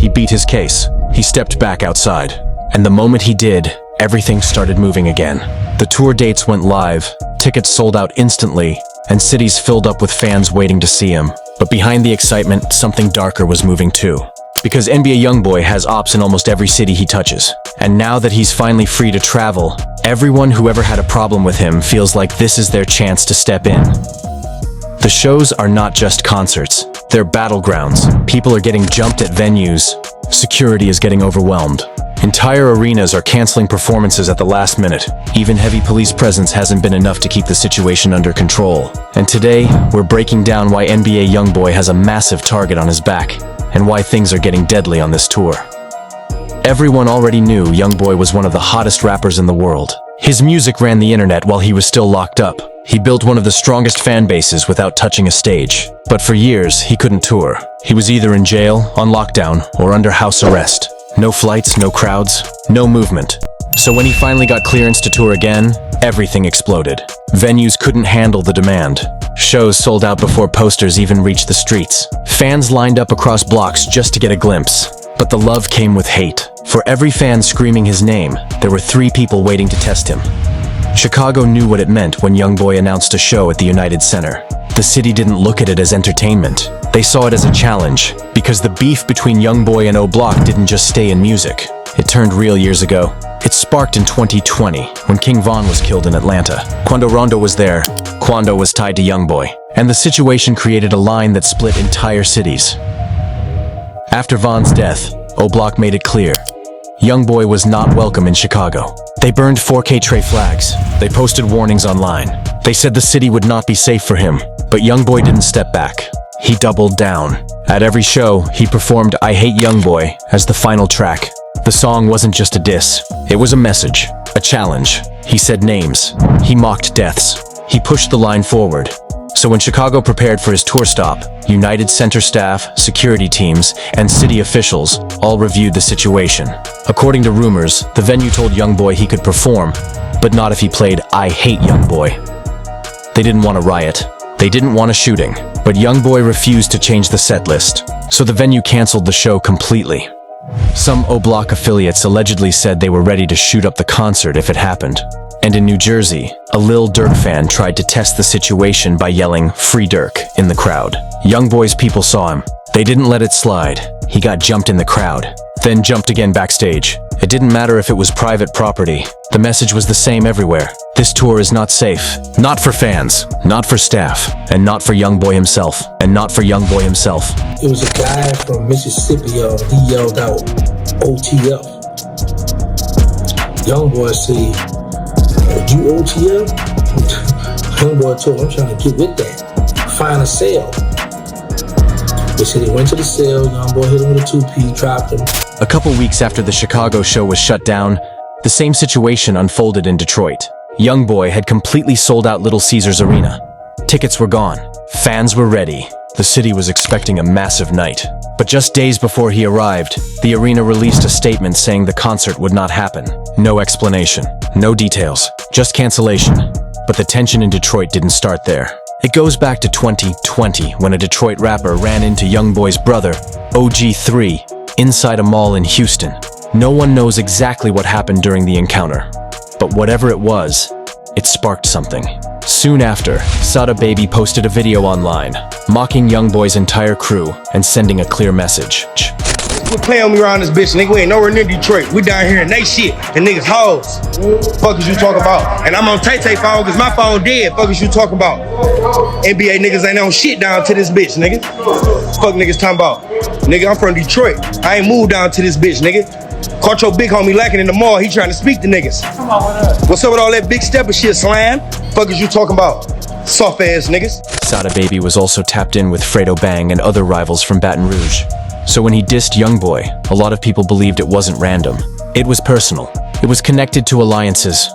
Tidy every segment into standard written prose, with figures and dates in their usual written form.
He beat his case. He stepped back outside. And the moment he did, everything started moving again. The tour dates went live, tickets sold out instantly, and cities filled up with fans waiting to see him. But behind the excitement, something darker was moving too. Because NBA YoungBoy has Opps in almost every city he touches. And now that he's finally free to travel, everyone who ever had a problem with him feels like this is their chance to step in. The shows are not just concerts, they're battlegrounds. People are getting jumped at venues. Security is getting overwhelmed. Entire arenas are canceling performances at the last minute. Even heavy police presence hasn't been enough to keep the situation under control. And today, we're breaking down why NBA YoungBoy has a massive target on his back, and why things are getting deadly on this tour. Everyone already knew YoungBoy was one of the hottest rappers in the world. His music ran the internet while he was still locked up. He built one of the strongest fan bases without touching a stage. But for years, he couldn't tour. He was either in jail, on lockdown, or under house arrest. No flights, no crowds, no movement. So when he finally got clearance to tour again, everything exploded. Venues couldn't handle the demand. Shows sold out before posters even reached the streets. Fans lined up across blocks just to get a glimpse. But the love came with hate. For every fan screaming his name, there were 3 people waiting to test him. Chicago knew what it meant when YoungBoy announced a show at the United Center. The city didn't look at it as entertainment. They saw it as a challenge, because the beef between YoungBoy and O Block didn't just stay in music. It turned real years ago. It sparked in 2020, when King Von was killed in Atlanta. Quando Rondo was there, Quando was tied to YoungBoy. And the situation created a line that split entire cities. After Von's death, O Block made it clear. YoungBoy was not welcome in Chicago. They burned 4K tray flags. They posted warnings online. They said the city would not be safe for him. But YoungBoy didn't step back. He doubled down. At every show, he performed I Hate YoungBoy as the final track. The song wasn't just a diss. It was a message, a challenge. He said names. He mocked deaths. He pushed the line forward. So when Chicago prepared for his tour stop, United Center staff, security teams, and city officials all reviewed the situation. According to rumors, the venue told YoungBoy he could perform, but not if he played I Hate YoungBoy. They didn't want a riot. They didn't want a shooting. But YoungBoy refused to change the set list, so the venue canceled the show completely. Some O Block affiliates allegedly said they were ready to shoot up the concert if it happened. And in New Jersey, a Lil Durk fan tried to test the situation by yelling, "Free Durk," in the crowd. YoungBoy's people saw him. They didn't let it slide. He got jumped in the crowd, then jumped again backstage. It didn't matter if it was private property. The message was the same everywhere. This tour is not safe. Not for fans, not for staff, and not for YoungBoy himself, and not for YoungBoy himself. It was a guy from Mississippi, he yelled out, OTF. YoungBoy said, you OTF? YoungBoy told him, I'm trying to get with that. Find a cell. They said he went to the cell, YoungBoy hit him with a 2P, dropped him. A couple weeks after the Chicago show was shut down, the same situation unfolded in Detroit. YoungBoy had completely sold out Little Caesars Arena. Tickets were gone. Fans were ready. The city was expecting a massive night. But just days before he arrived, the arena released a statement saying the concert would not happen. No explanation, no details, just cancellation. But the tension in Detroit didn't start there. It goes back to 2020 when a Detroit rapper ran into YoungBoy's brother, OG3, inside a mall in Houston. No one knows exactly what happened during the encounter. But whatever it was, it sparked something. Soon after, Sada Baby posted a video online, mocking YoungBoy's entire crew and sending a clear message. Quit playing with me around this bitch, nigga. We ain't nowhere near Detroit. We down here in they shit. And niggas hoes. Fuck is you talking about? And I'm on Tay-Tay phone because my phone dead. Fuck is you talking about? NBA niggas ain't on shit down to this bitch, nigga. Fuck niggas talking about. Nigga, I'm from Detroit. I ain't moved down to this bitch, nigga. Caught your big homie lacking in the mall. He trying to speak to niggas. What's up with all that big stepper shit, Slam? Fuck is you talking about? Soft ass niggas. Sada Baby was also tapped in with Fredo Bang and other rivals from Baton Rouge. So when he dissed YoungBoy, a lot of people believed it wasn't random. It was personal. It was connected to alliances.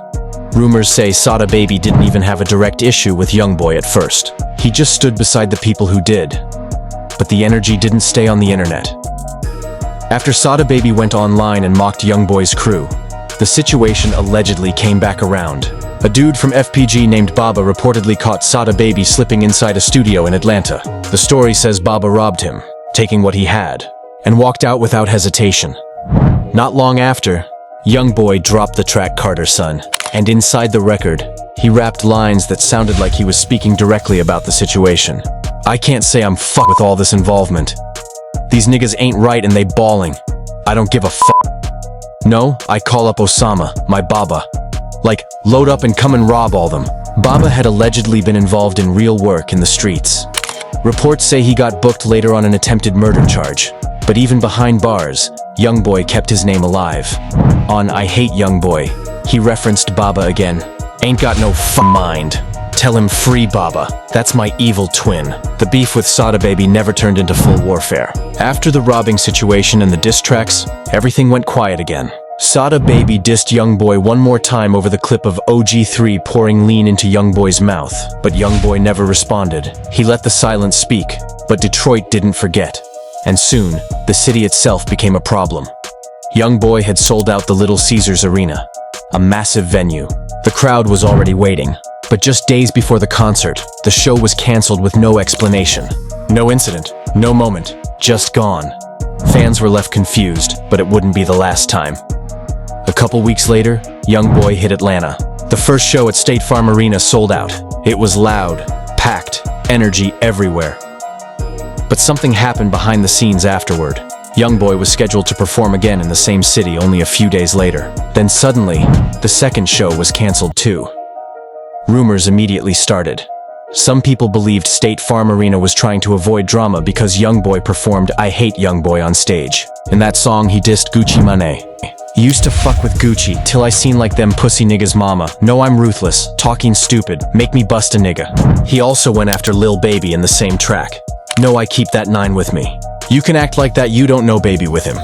Rumors say Sada Baby didn't even have a direct issue with YoungBoy at first. He just stood beside the people who did. But the energy didn't stay on the internet. After Sada Baby went online and mocked YoungBoy's crew, the situation allegedly came back around. A dude from FPG named Baba reportedly caught Sada Baby slipping inside a studio in Atlanta. The story says Baba robbed him, taking what he had, and walked out without hesitation. Not long after, YoungBoy dropped the track Carter Son, and inside the record, he rapped lines that sounded like he was speaking directly about the situation. I can't say I'm fuck with all this involvement. These niggas ain't right and they balling. I don't give a fuck. No, I call up Osama, my Baba. Like, load up and come and rob all them. Baba had allegedly been involved in real work in the streets. Reports say he got booked later on an attempted murder charge. But even behind bars, YoungBoy kept his name alive. On I Hate YoungBoy, he referenced Baba again. Ain't got no mind. Tell him free Baba. That's my evil twin. The beef with Sada Baby never turned into full warfare. After the robbing situation and the diss tracks, everything went quiet again. Sada Baby dissed YoungBoy one more time over the clip of OG3 pouring lean into YoungBoy's mouth, but YoungBoy never responded. He let the silence speak, but Detroit didn't forget. And soon, the city itself became a problem. YoungBoy had sold out the Little Caesars Arena, a massive venue. The crowd was already waiting, but just days before the concert, the show was canceled with no explanation. No incident, no moment, just gone. Fans were left confused, but it wouldn't be the last time. A couple weeks later, YoungBoy hit Atlanta. The first show at State Farm Arena sold out. It was loud, packed, energy everywhere. But something happened behind the scenes afterward. YoungBoy was scheduled to perform again in the same city only a few days later. Then suddenly, the second show was canceled too. Rumors immediately started. Some people believed State Farm Arena was trying to avoid drama because YoungBoy performed I Hate YoungBoy on stage. In that song, he dissed Gucci Mane. Used to fuck with Gucci till I seen like them pussy niggas mama. No, I'm ruthless, talking stupid, make me bust a nigga. He also went after Lil Baby in the same track. No, I keep that 9 with me. You can act like that you don't know Baby with him.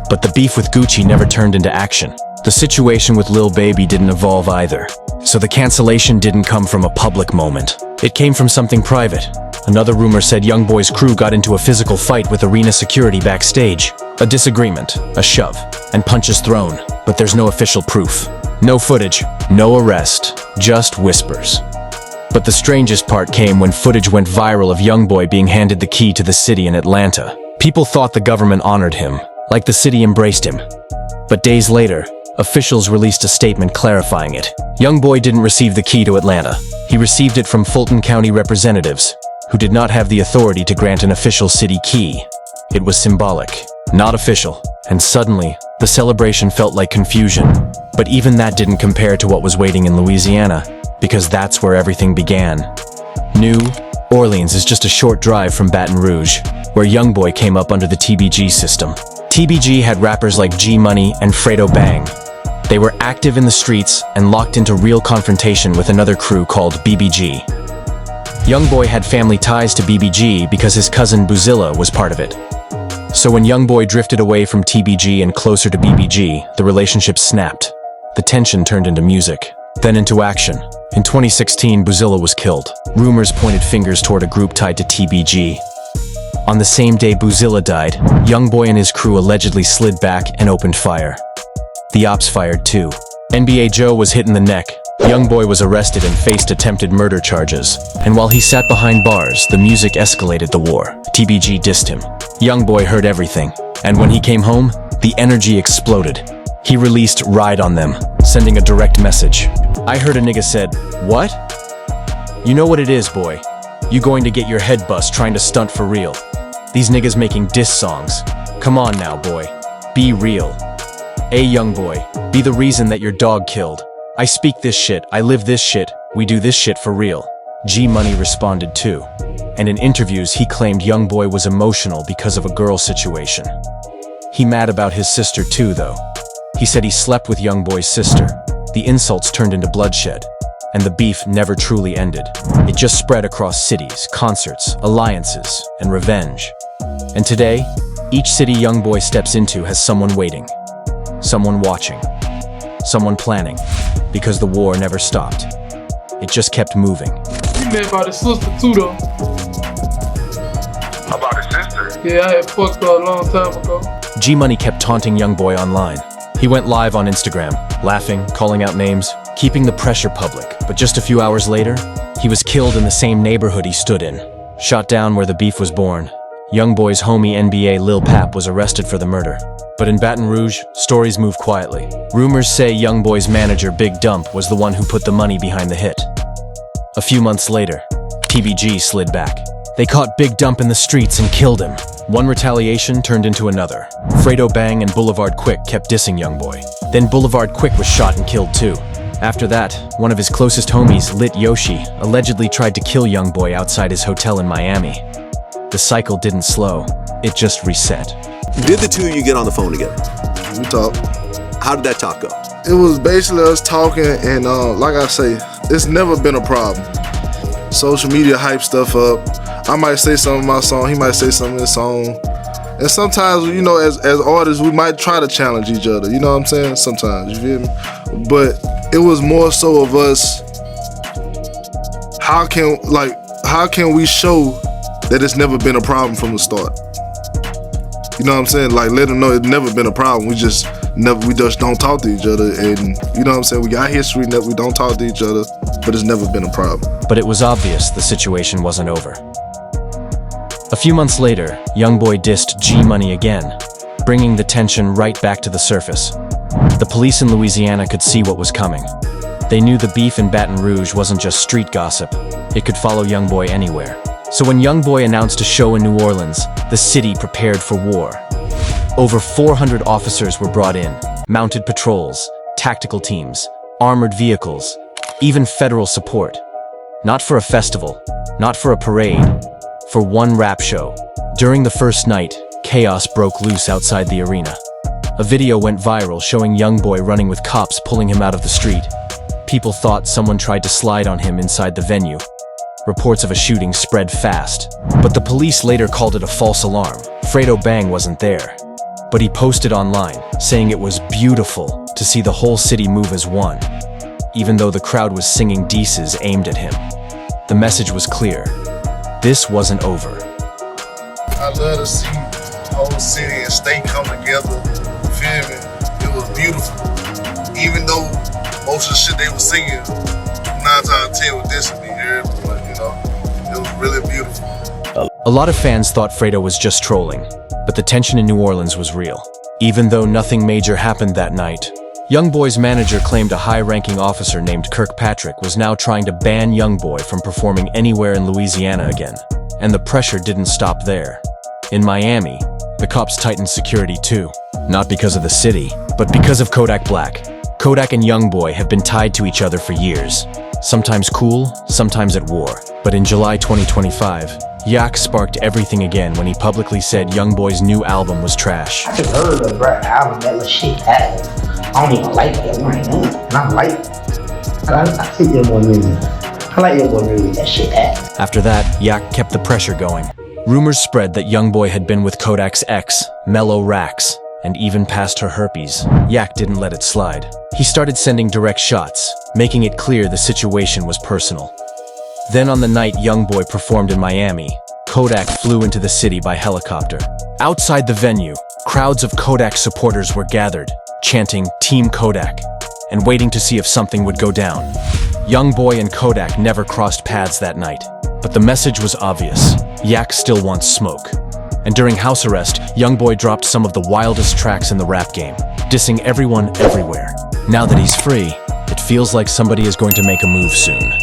But the beef with Gucci never turned into action. The situation with Lil Baby didn't evolve either. So the cancellation didn't come from a public moment. It came from something private. Another rumor said YoungBoy's crew got into a physical fight with arena security backstage. A disagreement, a shove, and punches thrown. But there's no official proof. No footage, no arrest, just whispers. But the strangest part came when footage went viral of YoungBoy being handed the key to the city in Atlanta. People thought the government honored him, like the city embraced him. But days later, officials released a statement clarifying it. YoungBoy didn't receive the key to Atlanta. He received it from Fulton County representatives, who did not have the authority to grant an official city key. It was symbolic, not official. And suddenly, the celebration felt like confusion. But even that didn't compare to what was waiting in Louisiana, because that's where everything began. New Orleans is just a short drive from Baton Rouge, where YoungBoy came up under the TBG system. TBG had rappers like G Money and Fredo Bang. They were active in the streets and locked into real confrontation with another crew called BBG. YoungBoy had family ties to BBG because his cousin Boozilla was part of it. So when YoungBoy drifted away from TBG and closer to BBG, the relationship snapped. The tension turned into music, then into action. In 2016, Boozilla was killed. Rumors pointed fingers toward a group tied to TBG. On the same day Boozilla died, YoungBoy and his crew allegedly slid back and opened fire. The Opps fired too. NBA Joe was hit in the neck. YoungBoy was arrested and faced attempted murder charges. And while he sat behind bars, the music escalated the war. TBG dissed him. YoungBoy heard everything. And when he came home, the energy exploded. He released Ride on Them, sending a direct message. I heard a nigga said, "What? You know what it is, boy. You going to get your head bust trying to stunt for real. These niggas making diss songs. Come on now, boy. Be real. Hey, YoungBoy, be the reason that your dog killed. I speak this shit, I live this shit, we do this shit for real." G Money responded too. And in interviews, he claimed YoungBoy was emotional because of a girl situation. He mad about his sister too, though. He said he slept with YoungBoy's sister. The insults turned into bloodshed, and the beef never truly ended. It just spread across cities, concerts, alliances, and revenge. And today, each city YoungBoy steps into has someone waiting, someone watching, someone planning, because the war never stopped. It just kept moving. He mad about his sister too, though. About his sister? Yeah, I had fucked her a long time ago. G Money kept taunting YoungBoy online. He went live on Instagram, laughing, calling out names, keeping the pressure public. But just a few hours later, he was killed in the same neighborhood he stood in. Shot down where the beef was born. YoungBoy's homie NBA Lil Pap was arrested for the murder. But in Baton Rouge, stories move quietly. Rumors say YoungBoy's manager Big Dump was the one who put the money behind the hit. A few months later, TBG slid back. They caught Big Dump in the streets and killed him. One retaliation turned into another. Fredo Bang and Boulevard Quick kept dissing YoungBoy. Then Boulevard Quick was shot and killed too. After that, one of his closest homies, Lit Yoshi, allegedly tried to kill YoungBoy outside his hotel in Miami. The cycle didn't slow, it just reset. Did the two of you get on the phone together? We talked. How did that talk go? It was basically us talking, and like I say, it's never been a problem. Social media hype stuff up. I might say something in my song, he might say something in his song. And sometimes, you know, as artists, we might try to challenge each other, you know what I'm saying? Sometimes, you feel me? But it was more so of us, how can we show that it's never been a problem from the start? You know what I'm saying? Like, let them know it's never been a problem. We just don't talk to each other, and you know what I'm saying? We got history that we don't talk to each other, but it's never been a problem. But it was obvious the situation wasn't over. A few months later, YoungBoy dissed G Money again, bringing the tension right back to the surface. The police in Louisiana could see what was coming. They knew the beef in Baton Rouge wasn't just street gossip. It could follow YoungBoy anywhere. So when YoungBoy announced a show in New Orleans, the city prepared for war. Over 400 officers were brought in, mounted patrols, tactical teams, armored vehicles, even federal support. Not for a festival, not for a parade, for one rap show. During the first night, chaos broke loose outside the arena. A video went viral showing YoungBoy running with cops pulling him out of the street. People thought someone tried to slide on him inside the venue. Reports of a shooting spread fast, but the police later called it a false alarm. Fredo Bang wasn't there, but he posted online, saying it was beautiful to see the whole city move as one, even though the crowd was singing disses aimed at him. The message was clear. This wasn't over. I love to see the whole city and state come together. You feel me? It was beautiful. Even though most of the shit they were singing, 9 times out of 10 was dissing me here, but you know, it was really beautiful. A lot of fans thought Fredo was just trolling, but the tension in New Orleans was real. Even though nothing major happened that night, YoungBoy's manager claimed a high-ranking officer named Kirkpatrick was now trying to ban YoungBoy from performing anywhere in Louisiana again. And the pressure didn't stop there. In Miami, the cops tightened security too. Not because of the city, but because of Kodak Black. Kodak and YoungBoy have been tied to each other for years. Sometimes cool, sometimes at war. But in July 2025, Yak sparked everything again when he publicly said YoungBoy's new album was trash. I just heard the rap album, that little shit ass. I don't even like that right now. And I like it. I see your boy music. I like your boy music, that shit ass. After that, Yak kept the pressure going. Rumors spread that YoungBoy had been with Kodak's ex, Mellow Rax, and even passed her herpes. Yak didn't let it slide. He started sending direct shots, making it clear the situation was personal. Then on the night YoungBoy performed in Miami, Kodak flew into the city by helicopter. Outside the venue, crowds of Kodak supporters were gathered, chanting Team Kodak, and waiting to see if something would go down. YoungBoy and Kodak never crossed paths that night, but the message was obvious. Yak still wants smoke. And during house arrest, YoungBoy dropped some of the wildest tracks in the rap game, dissing everyone everywhere. Now that he's free, it feels like somebody is going to make a move soon.